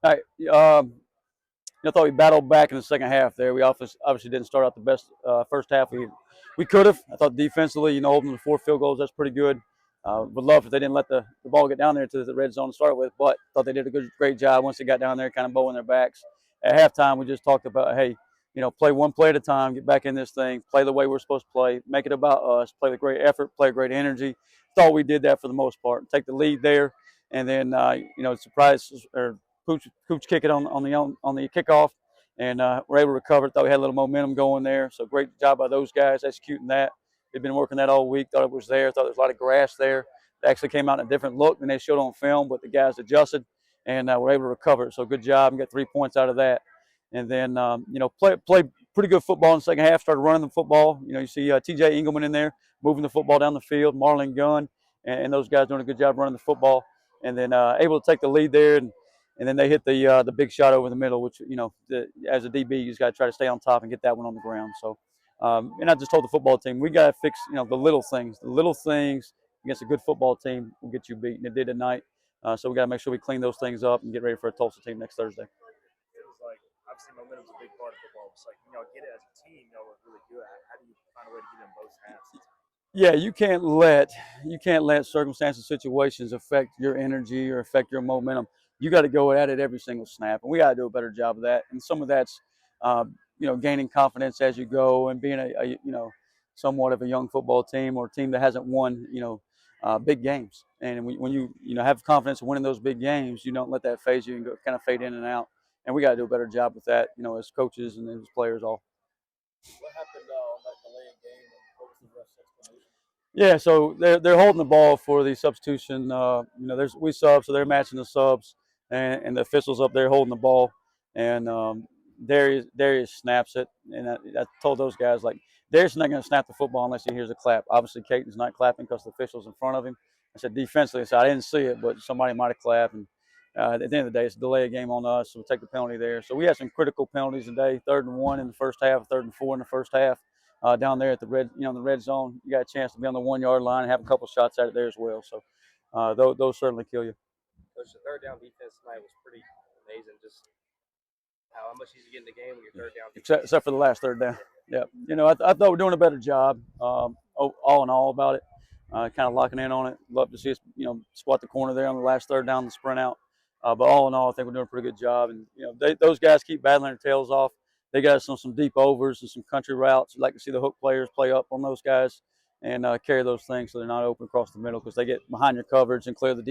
All right. I thought we battled back in the second half there. We obviously didn't start out the best first half. We could have. I thought defensively, holding the 4 field goals, that's pretty good. Would love if they didn't let the ball get down there to the red zone to start with, but thought they did a great job once they got down there, kind of bowing their backs. At halftime, we just talked about, hey, play one play at a time, get back in this thing, play the way we're supposed to play, make it about us, play with great effort, play with great energy. Thought we did that for the most part. Take the lead there, and then surprise or Cooch kick it on the kickoff, and we're able to recover it. Thought we had a little momentum going there, so great job by those guys executing that. They've been working that all week. Thought it was there. Thought there was a lot of grass there. It actually came out in a different look than they showed on film, but the guys adjusted and were able to recover it. So good job and got 3 points out of that. And then play pretty good football in the second half. Started running the football. You see T.J. Engelman in there moving the football down the field. Marlon Gunn and those guys doing a good job running the football. And then able to take the lead there and then they hit the big shot over the middle, which as a DB, you just got to try to stay on top and get that one on the ground. So, and I just told the football team we got to fix the little things. The little things against a good football team will get you beat, and it did tonight. So we got to make sure we clean those things up and get ready for a Tulsa team next Thursday. Feels like obviously momentum's a big part of football. It's like get it as a team. We're really good. How do you find a way to get in both halves? Yeah, you can't let circumstances, situations affect your energy or affect your momentum. You got to go at it every single snap, and we got to do a better job of that. And some of that's gaining confidence as you go and being a somewhat of a young football team or a team that hasn't won big games. And when you have confidence in winning those big games, you don't let that phase you and go, kind of fade in and out. And we got to do a better job with that, as coaches and as players all. What happened on that delayed game? What was the ref's explanation? Yeah, so they're holding the ball for the substitution. There's we sub, so they're matching the subs, and the officials up there holding the ball, and Darius snaps it, and I told those guys like Darius is not going to snap the football unless he hears a clap. Obviously, Katin's not clapping because the official's in front of him. I said defensively, I didn't see it, but somebody might have clapped. And at the end of the day, it's a delay a game on us, so we'll take the penalty there. So we had some critical penalties today: 3rd and 1 in the first half, 3rd and 4 in the first half down there at the red zone. You got a chance to be on the 1 yard line and have a couple shots at it there as well. So those certainly kill you. Coach, the third down defense tonight was pretty amazing. Just how much did you get in the game with your third down defense? Except for the last third down. Yeah, I thought we're doing a better job, all in all, about it. Kind of locking in on it. Love to see us, squat the corner there on the last third down, the sprint out. But all in all, I think we're doing a pretty good job. And those guys keep battling their tails off. They got us on some deep overs and some country routes. You'd like to see the hook players play up on those guys and carry those things so they're not open across the middle because they get behind your coverage and clear the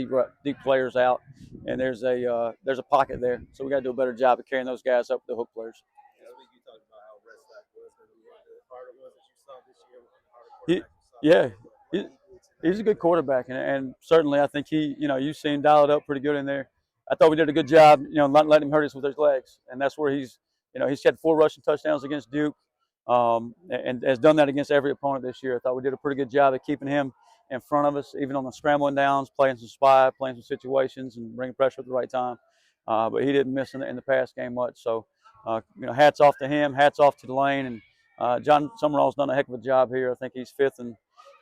deep players out. And there's a pocket there, so we got to do a better job of carrying those guys up with the hook players. You talked about how rest that was the harder it was that you saw this year with the harder He's a good quarterback, and certainly I think you've seen dial it up pretty good in there. I thought we did a good job, not letting him hurt us with his legs, and that's where he's had 4 rushing touchdowns against Duke, and has done that against every opponent this year. I thought we did a pretty good job of keeping him in front of us, even on the scrambling downs, playing some spy, playing some situations, and bringing pressure at the right time. But he didn't miss in the pass game much. So, hats off to him, hats off to Tulane, and John Summerall's done a heck of a job here. I think he's 5th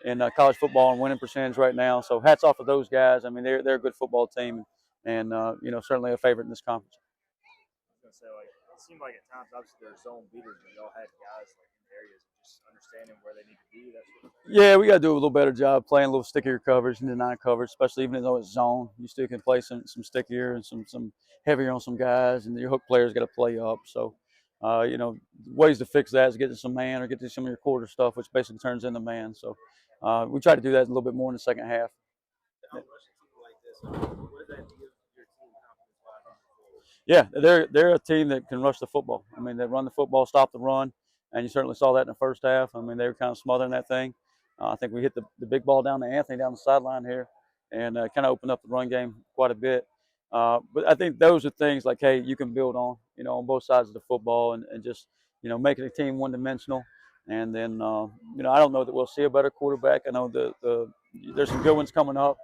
in college football and winning percentage right now. So hats off to those guys. I mean, they're a good football team, and certainly a favorite in this conference. I was gonna say it seemed like at times obviously they're zone beaters, but y'all had guys in areas of just understanding where they need to be. Yeah, we got to do a little better job playing a little stickier coverage and denying coverage, especially even though it's zone. You still can play some stickier and some heavier on some guys, and your hook players got to play up. So, ways to fix that is get to some man or get to some of your quarter stuff, which basically turns into man. So, we try to do that a little bit more in the second half. Yeah, they're a team that can rush the football. I mean, they run the football, stop the run, and you certainly saw that in the first half. I mean, they were kind of smothering that thing. I think we hit the big ball down to Anthony down the sideline here, and kind of opened up the run game quite a bit. But I think those are things like, hey, you can build on both sides of the football, and just making a team one-dimensional. And then I don't know that we'll see a better quarterback. I know there's some good ones coming up.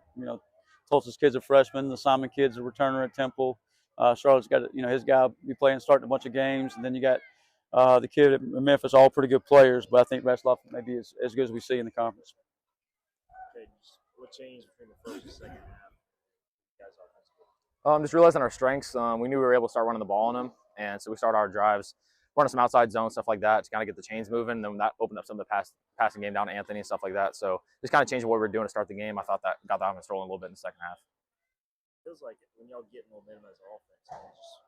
Tulsa's kids are freshmen. The Simon kids are returner at Temple. Charlotte's got his guy be playing, starting a bunch of games, and then you got the kid at Memphis, all pretty good players. But I think Retzloff may be as good as we see in the conference. Okay, what changed between the first and second half? Guys, offensively. Just realizing our strengths. We knew we were able to start running the ball on them, and so we started our drives, running some outside zone stuff like that to kind of get the chains moving. And then that opened up some of the passing game down to Anthony and stuff like that. So just kind of changing what we were doing to start the game. I thought that got the offense rolling a little bit in the second half. It feels like when y'all get momentum as an offense, it just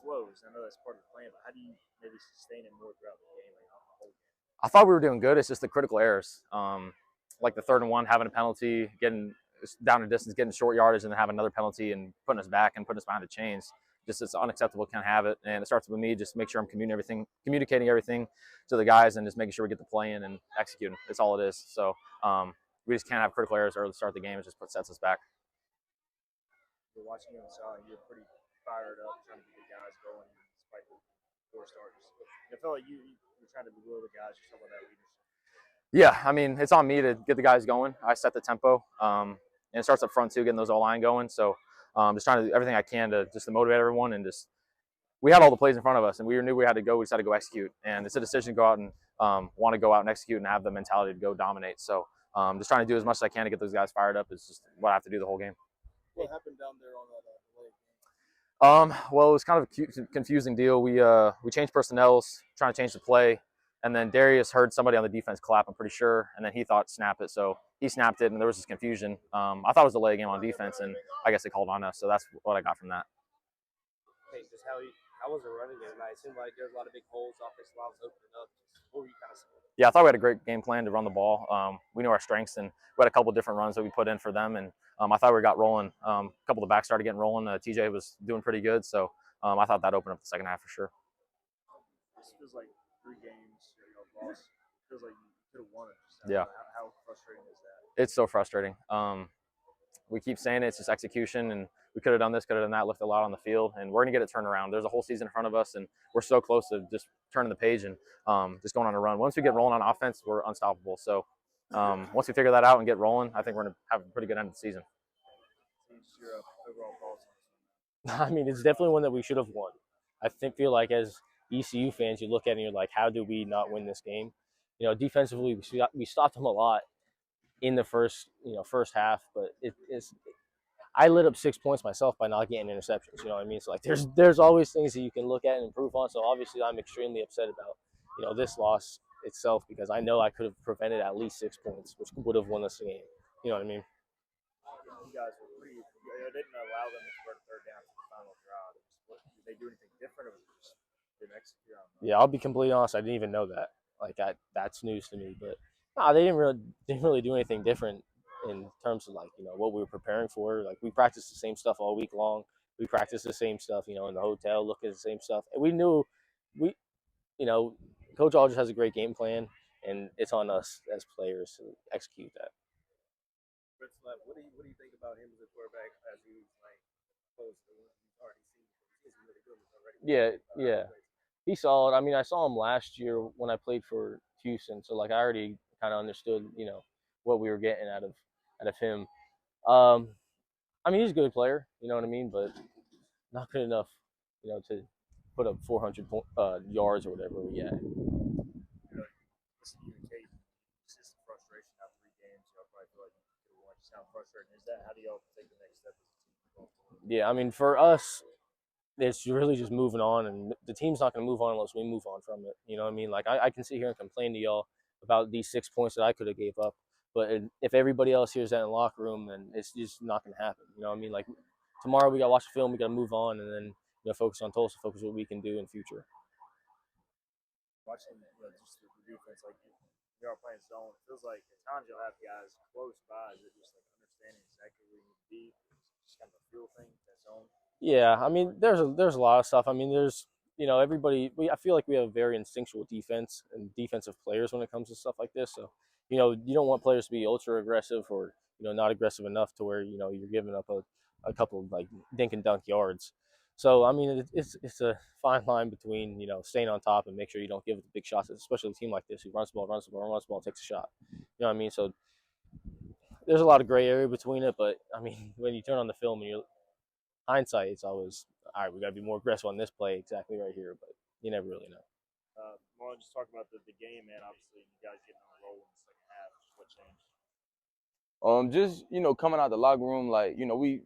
flows. I know that's part of the plan, but how do you maybe sustain it more throughout the game, like on the whole game? I thought we were doing good. It's just the critical errors, like the 3rd and 1, having a penalty, getting down a distance, getting short yardage, and then having another penalty and putting us back and putting us behind the chains. Just it's unacceptable. Can't have it. And it starts with me. Just make sure I'm communicating everything to the guys, and just making sure we get the play in and executing. It's all it is. So we just can't have critical errors early to start the game. It just sets us back. You're watching you on the side, you're pretty fired up, trying to get the guys going despite the 4 starters. I feel like you're trying to belittle the guys. You're talking about that leadership. Yeah, I mean, it's on me to get the guys going. I set the tempo, and it starts up front too, getting those O-line going. So just trying to do everything I can to motivate everyone, and just we had all the plays in front of us, and we knew we had to go. We just had to go execute, and it's a decision to go out and want to go out and execute and have the mentality to go dominate. So just trying to do as much as I can to get those guys fired up is just what I have to do the whole game. What happened down there on that leg? Well, it was kind of a confusing deal. We changed personnels, trying to change the play, and then Darius heard somebody on the defense clap, I'm pretty sure, and then he thought snap it, so he snapped it, and there was this confusion. I thought it was a delay game on defense, and I guess they called on us, so that's what I got from that. Hey, just how was the running game tonight? It seemed like there was a lot of big holes, offensive line was opening up. What were you kind of seeing? Yeah, I thought we had a great game plan to run the ball. We knew our strengths, and we had a couple different runs that we put in for them, and I thought we got rolling. A couple of the backs started getting rolling. TJ was doing pretty good, so I thought that opened up the second half for sure. This feels like 3 games lost. It feels like you could have won it. Yeah. How frustrating is that? It's so frustrating. We keep saying it's just execution, and we could have done this, could have done that, left a lot on the field, and we're going to get it turned around. There's a whole season in front of us, and we're so close to just turning the page and just going on a run. Once we get rolling on offense, we're unstoppable. So once we figure that out and get rolling, I think we're going to have a pretty good end of the season. Your overall thoughts on this? I mean, it's definitely one that we should have won. I feel like as ECU fans, you look at it and you're like, how do we not win this game? You know, defensively, we stopped them a lot in the first half, but I lit up 6 points myself by not getting interceptions. You know what I mean? So like, there's always things that you can look at and improve on. So obviously, I'm extremely upset about this loss itself, because I know I could have prevented at least 6 points, which would have won us the game. You know what I mean? You guys were pretty. It didn't allow them to convert 3rd down to the final drive. Did they do anything different, or was it just didn't execute on that? Yeah, I'll be completely honest. I didn't even know that. Like that's news to me. But no, they didn't really do anything different in terms of what we were preparing for. Like, we practiced the same stuff all week long. We practiced the same stuff, in the hotel, look at the same stuff. And we knew Coach Aldridge has a great game plan, and it's on us as players to execute that. What do you think about him as a quarterback as he's close to what you've already seen? He's really good already. Yeah. He's solid. I mean, I saw him last year when I played for Houston, so I already kind of understood, what we were getting out of him. I mean, he's a good player, you know what I mean, but not good enough, to put up 400 yards or whatever we had. Listen to you and Katin, it's just frustration after 3 games. Y'all probably feel like you could have won. You sound frustrated. How do y'all take the next step as a team? Yeah, I mean, for us, it's really just moving on, and the team's not going to move on unless we move on from it. You know what I mean? Like, I can sit here and complain to y'all about these 6 points that I could have gave up, but if everybody else hears that in the locker room, then it's just not going to happen. You know what I mean? Like, tomorrow we got to watch the film, we got to move on, and then focus on Tulsa, focus what we can do in the future. Watching just the defense, like you are playing zone, it feels like at times you'll have guys close by that just understanding exactly where you need to be. It's just kind of a feel thing, that zone. Yeah, I mean, there's a lot of stuff. I mean, there's everybody. I feel like we have very instinctual defense and defensive players when it comes to stuff like this. So, you don't want players to be ultra aggressive or not aggressive enough to where you're giving up a couple of dink and dunk yards. So, I mean, it's a fine line between staying on top and make sure you don't give the big shots, especially a team like this who runs the ball, takes a shot. You know what I mean? So there's a lot of gray area between it, but I mean, when you turn on the film and you're hindsight, it's always, all right, we got to be more aggressive on this play exactly right here, but you never really know. Marlon, just talk about the game, man. Obviously, you guys getting on a roll in the second half. What changed? Just coming out the locker room, we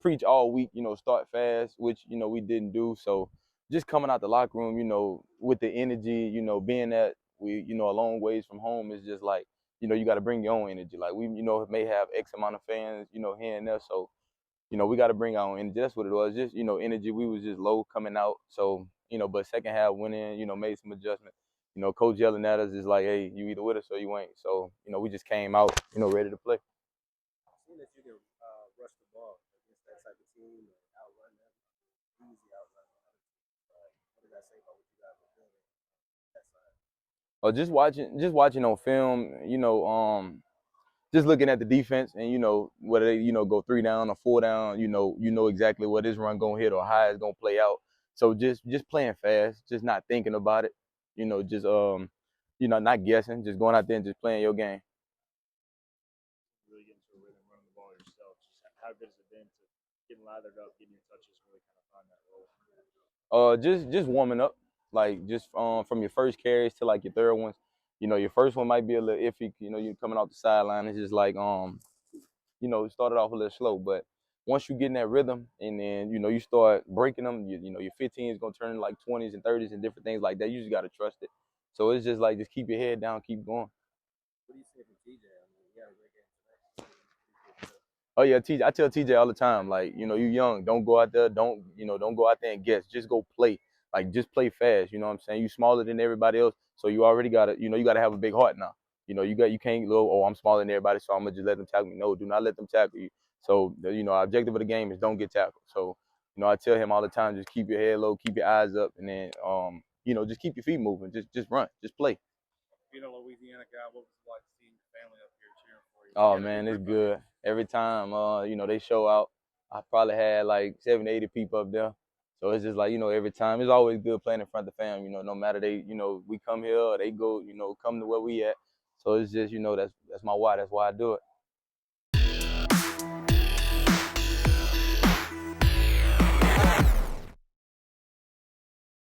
preach all week, start fast, which, we didn't do. So just coming out the locker room, with the energy, being that we, a long ways from home is just like, you got to bring your own energy. Like we, may have X amount of fans, here and there. So, we got to bring our own energy. That's what it was. Just, energy. We was just low coming out. So, but second half went in, made some adjustments. Coach yelling at us is like, hey, you either with us or you ain't. So, we just came out, ready to play. Seeing that you can rush the ball against that type of team and outrun them, easy outrun them. What does that say about what you guys are doing that side? Just watching on film, just looking at the defense and whether they go 3 down or 4 down, exactly what this run gonna hit or how it's gonna play out. So just playing fast, just not thinking about it, just not guessing, just going out there and just playing your game. Really get into a rhythm, running the ball yourself. Just how good has it been to getting lathered up, getting your touches, really kind of find that role? Just warming up, like just from your first carries to like your third ones. Your first one might be a little iffy. You're coming off the sideline. It's just like it started off a little slow, but once you get in that rhythm and then you start breaking them, your 15 is gonna turn into like 20s and 30s and different things like that. You just gotta trust it. So it's just like just keep your head down, keep going. What do you say from TJ? I mean, he had a great game tonight. Oh yeah, TJ. I tell TJ all the time, like, you young, don't go out there, don't go out there and guess. Just go play. Like just play fast. You know what I'm saying? You smaller than everybody else, so you already gotta, you gotta have a big heart now. You can't go, oh, I'm smaller than everybody, so I'm gonna just let them tackle me. No, do not let them tackle you. So our objective of the game is don't get tackled. So, I tell him all the time, just keep your head low, keep your eyes up, and then just keep your feet moving. Just run, just play. Being a Louisiana guy, what was it like seeing your family up here cheering for you? Oh man, it's good. Every time they show out, I probably had like 70, 80 people up there. So it's just like, every time it's always good playing in front of the fam, no matter we come here or they go, come to where we at. So it's just, that's my why. That's why I do it.